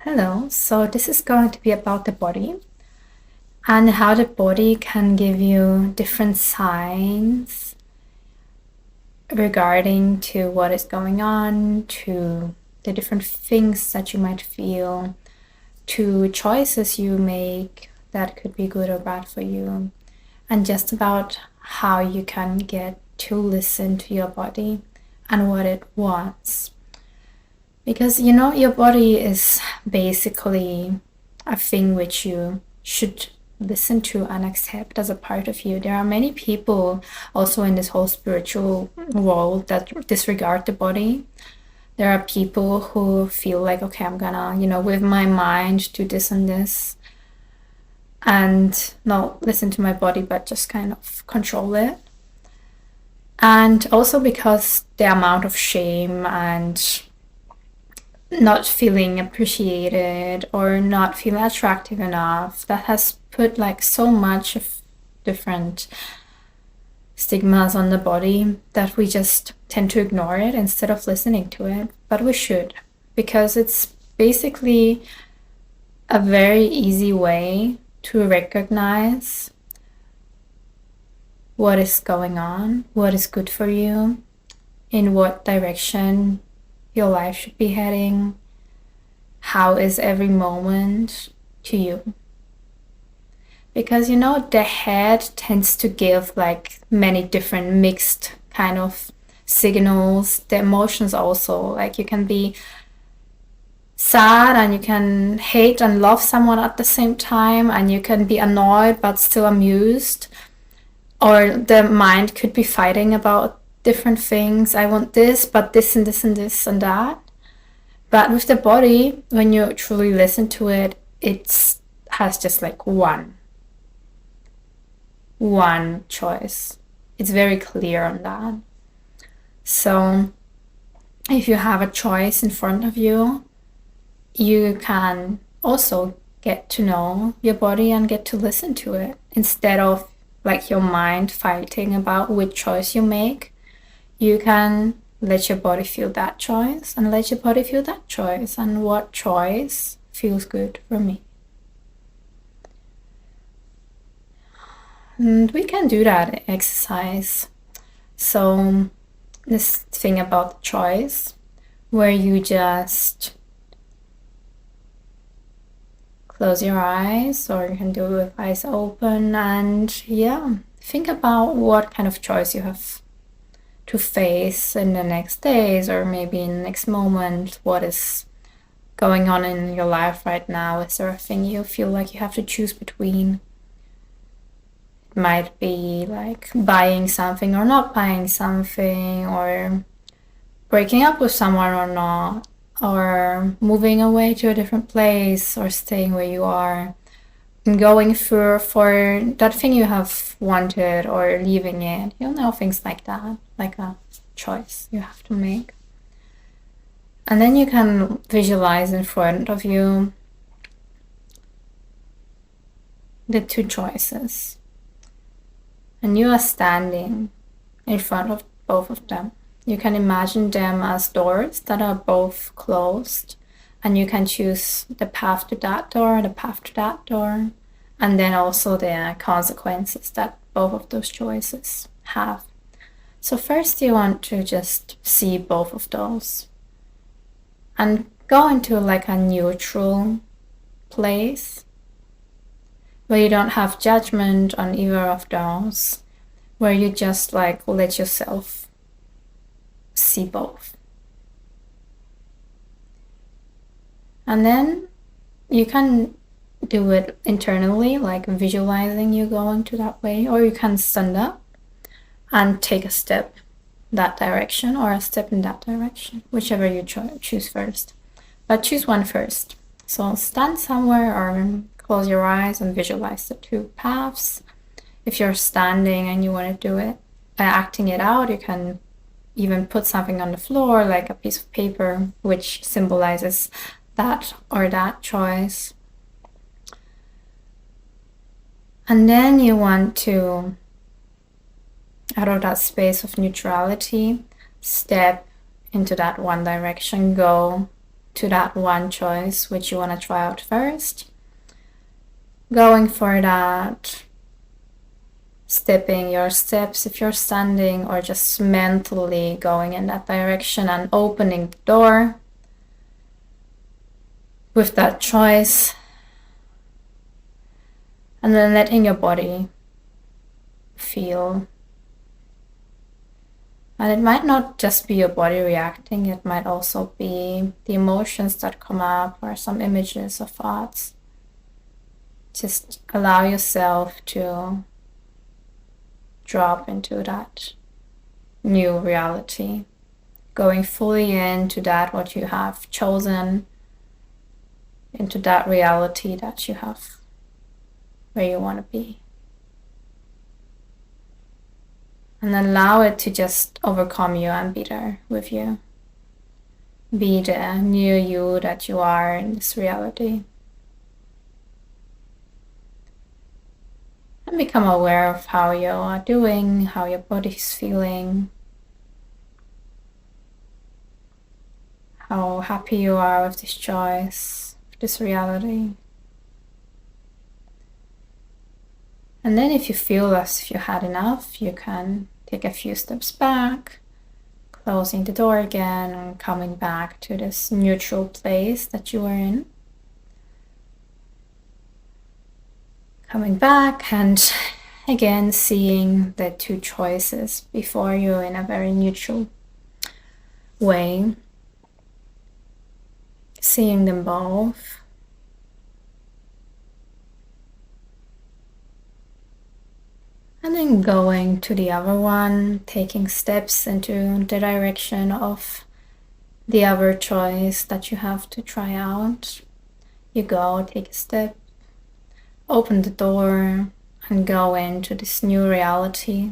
Hello, so this is going to be about the body and how the body can give you different signs regarding to what is going on, to the different things that you might feel, to choices you make that could be good or bad for you, and just about how you can get to listen to your body and what it wants. Because your body is basically a thing which you should listen to and accept as a part of you. There are many people also in this whole spiritual world that disregard the body. There are people who feel like, okay, I'm gonna, with my mind do this and this and not listen to my body, but just kind of control it. And also because the amount of shame and not feeling appreciated or not feeling attractive enough, that has put like so much of different stigmas on the body that we just tend to ignore it instead of listening to it. But we should, because it's basically a very easy way to recognize what is going on, what is good for you, in what direction your life should be heading, how is every moment to you. Because the head tends to give like many different mixed kind of signals. The emotions also, like you can be sad and you can hate and love someone at the same time, and you can be annoyed but still amused, or the mind could be fighting about different things. I want this, but this and this and this and that. But with the body, when you truly listen to it, it has just like one choice. It's very clear on that. So if you have a choice in front of you, you can also get to know your body and get to listen to it instead of like your mind fighting about which choice you make. You can let your body feel that choice and let your body feel that choice, and what choice feels good for me. And we can do that exercise. So this thing about choice, where you just close your eyes, or you can do it with eyes open, and think about what kind of choice you have to face in the next days, or maybe in the next moment. What is going on in your life right now? Is there a thing you feel like you have to choose between? It might be like buying something or not buying something, or breaking up with someone or not, or moving away to a different place, or staying where you are, and going through for that thing you have wanted, or leaving it. Things like that, like a choice you have to make. And then you can visualize in front of you the two choices, and you are standing in front of both of them. You can imagine them as doors that are both closed, and you can choose the path to that door, the path to that door, and then also the consequences that both of those choices have. So first you want to just see both of those and go into like a neutral place where you don't have judgment on either of those, where you just like let yourself see both. And then you can do it internally, like visualizing you going to that way, or you can stand up and take a step that direction, or a step in that direction, whichever you choose first. But choose one first. So stand somewhere or close your eyes and visualize the two paths. If you're standing and you want to do it by acting it out, you can even put something on the floor, like a piece of paper, which symbolizes that or that choice. And then you want to, out of that space of neutrality, step into that one direction, go to that one choice which you want to try out first. Going for that, stepping your steps if you're standing, or just mentally going in that direction and opening the door with that choice. And then letting your body feel. And it might not just be your body reacting, it might also be the emotions that come up or some images or thoughts. Just allow yourself to drop into that new reality, going fully into that what you have chosen, into that reality that you have, where you want to be. And allow it to just overcome you and be there with you. Be the new you that you are in this reality. And become aware of how you are doing, how your body is feeling, how happy you are with this choice, with this reality. And then if you feel as if you had enough, you can take a few steps back, closing the door again and coming back to this neutral place that you were in. Coming back and again seeing the two choices before you in a very neutral way. Seeing them both. And then going to the other one, taking steps into the direction of the other choice that you have to try out. You go, take a step, open the door, and go into this new reality.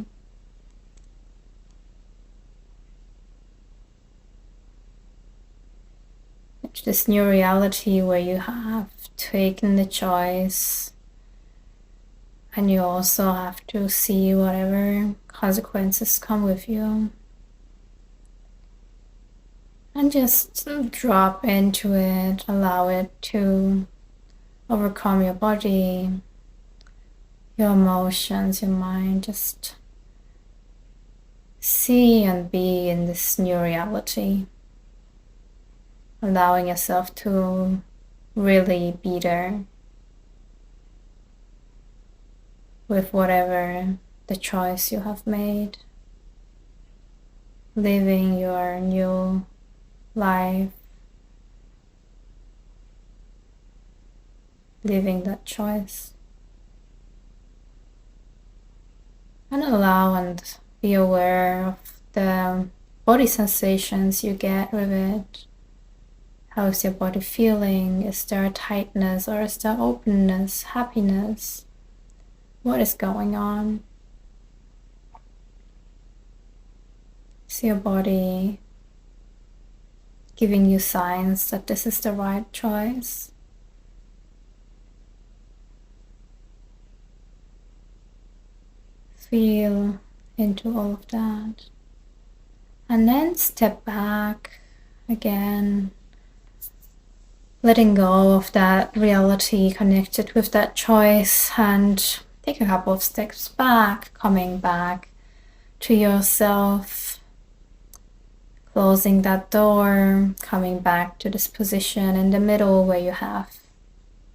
It's this new reality where you have taken the choice. And you also have to see whatever consequences come with you. And just drop into it, allow it to overcome your body, your emotions, your mind. Just see and be in this new reality. Allowing yourself to really be there. With whatever the choice you have made, living your new life, living that choice. And allow and be aware of the body sensations you get with it. How is your body feeling? Is there a tightness or is there openness, happiness? What is going on? Is your body giving you signs that this is the right choice? Feel into all of that. And then step back again, letting go of that reality connected with that choice, and take a couple of steps back, coming back to yourself, closing that door, coming back to this position in the middle where you have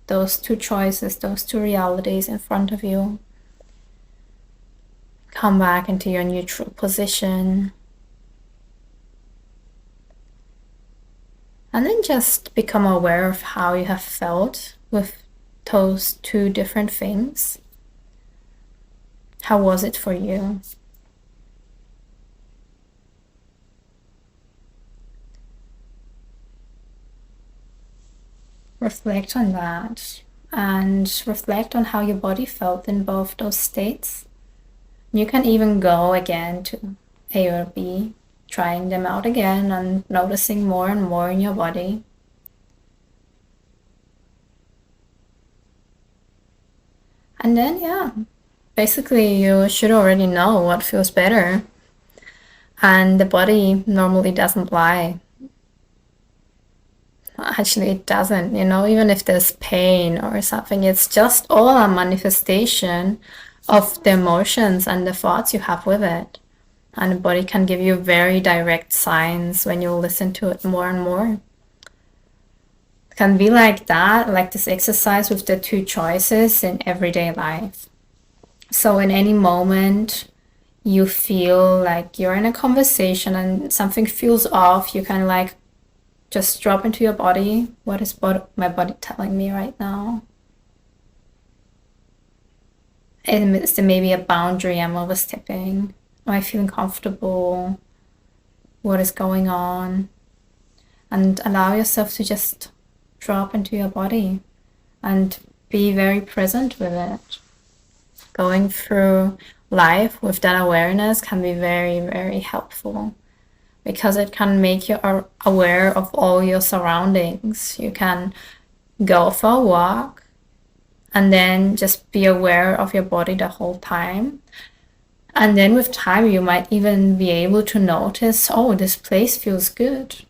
those two choices, those two realities in front of you. Come back into your neutral position. And then just become aware of how you have felt with those two different things. How was it for you? Reflect on that and reflect on how your body felt in both those states. You can even go again to A or B, trying them out again and noticing more and more in your body. And then, basically you should already know what feels better. And the body normally doesn't lie. Actually, it doesn't, even if there's pain or something, it's just all a manifestation of the emotions and the thoughts you have with it. And the body can give you very direct signs when you listen to it more and more. It can be like that, like this exercise with the two choices in everyday life. So in any moment you feel like you're in a conversation and something feels off, you can like just drop into your body. What is my body telling me right now? Is there maybe a boundary I'm overstepping? Am I feeling comfortable? What is going on? And allow yourself to just drop into your body and be very present with it. Going through life with that awareness can be very, very helpful because it can make you aware of all your surroundings. You can go for a walk and then just be aware of your body the whole time. And then with time, you might even be able to notice, oh, this place feels good.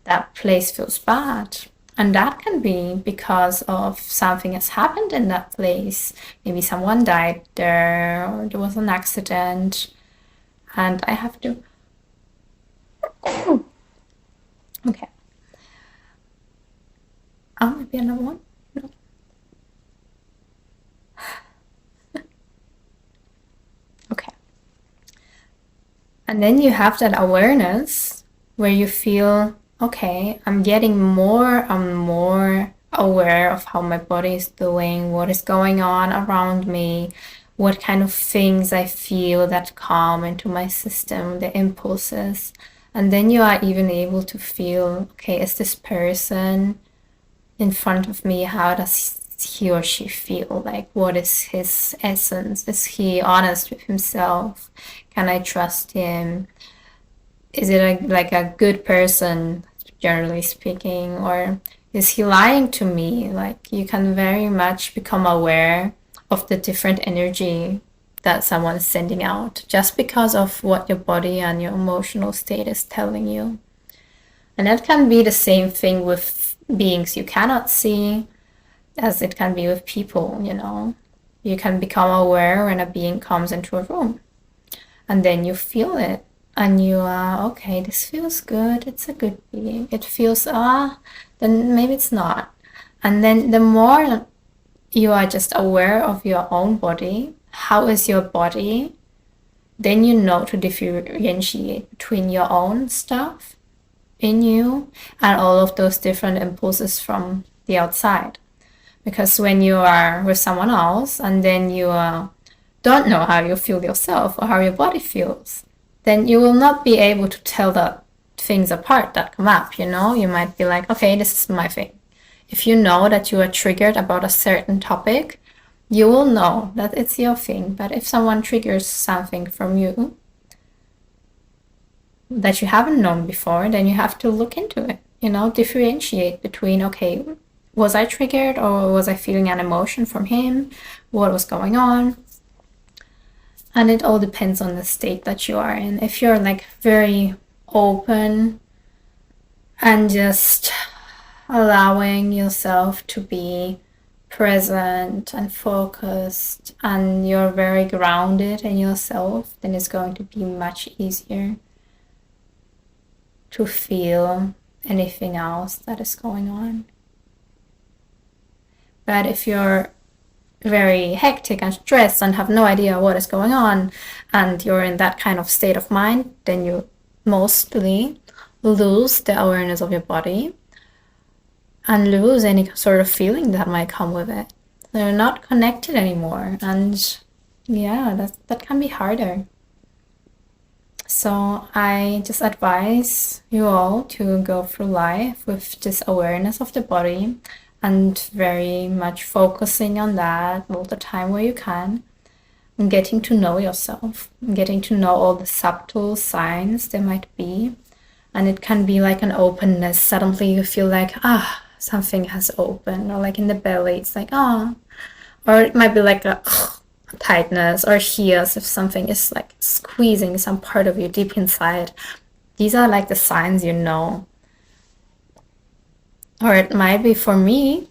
That place feels bad. And that can be because of something has happened in that place. Maybe someone died there, or there was an accident. And I have to... Okay. Oh, maybe another one? No. Okay. And then you have that awareness where you feel, okay, I'm getting more and more aware of how my body is doing, what is going on around me, what kind of things I feel that come into my system, the impulses. And then you are even able to feel, okay, is this person in front of me, how does he or she feel? Like, what is his essence? Is he honest with himself? Can I trust him? Is it like a good person, generally speaking, or is he lying to me? Like, you can very much become aware of the different energy that someone is sending out just because of what your body and your emotional state is telling you. And that can be the same thing with beings you cannot see as it can be with people, You can become aware when a being comes into a room and then you feel it and you are, okay, this feels good, it's a good being. It feels, then maybe it's not. And then the more you are just aware of your own body, how is your body, then you know to differentiate between your own stuff in you and all of those different impulses from the outside. Because when you are with someone else and then you don't know how you feel yourself or how your body feels, then you will not be able to tell the things apart that come up, You might be like, okay, this is my thing. If you know that you are triggered about a certain topic, you will know that it's your thing. But if someone triggers something from you that you haven't known before, then you have to look into it, differentiate between, okay, was I triggered or was I feeling an emotion from him? What was going on? And it all depends on the state that you are in. If you're like very open and just allowing yourself to be present and focused and you're very grounded in yourself, then it's going to be much easier to feel anything else that is going on. But if you're very hectic and stressed and have no idea what is going on and you're in that kind of state of mind, then you mostly lose the awareness of your body and lose any sort of feeling that might come with it. They're not connected anymore, and yeah, that can be harder. So I just advise you all to go through life with this awareness of the body and very much focusing on that all the time where you can, and getting to know yourself, getting to know all the subtle signs there might be. And it can be like an openness. Suddenly you feel like, something has opened, or like in the belly, it's like, or it might be like a tightness, or here as if something is like squeezing some part of you deep inside. These are like the signs, or it might be for me,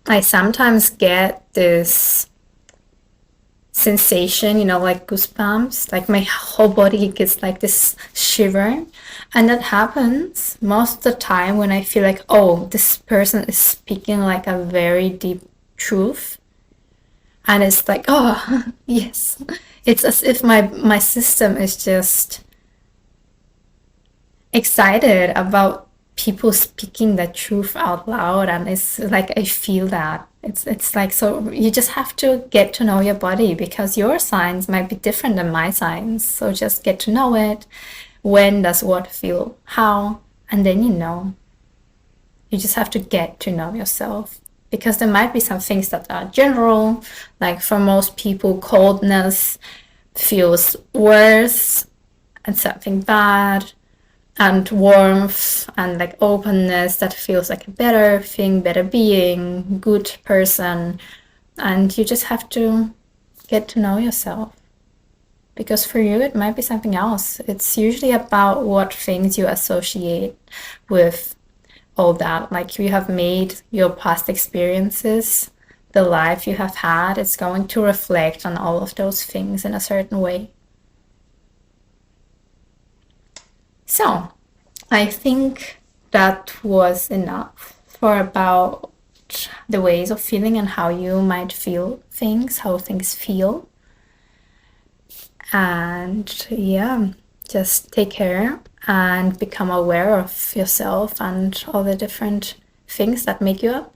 I sometimes get this sensation, like goosebumps, like my whole body gets like this shiver. And that happens most of the time when I feel like, oh, this person is speaking like a very deep truth. And it's like, oh, yes. It's as if my system is just excited about people speaking the truth out loud, and it's like I feel that it's like, so you just have to get to know your body, because your signs might be different than my signs, so just get to know it. When does what feel how, and then you just have to get to know yourself, because there might be some things that are general, like for most people coldness feels worse and something bad, and warmth and like openness that feels like a better thing, better being, good person. And you just have to get to know yourself, because for you it might be something else. It's usually about what things you associate with all that. Like, you have made your past experiences, the life you have had, it's going to reflect on all of those things in a certain way. So I think that was enough for about the ways of feeling and how you might feel things, how things feel. And yeah, just take care and become aware of yourself and all the different things that make you up.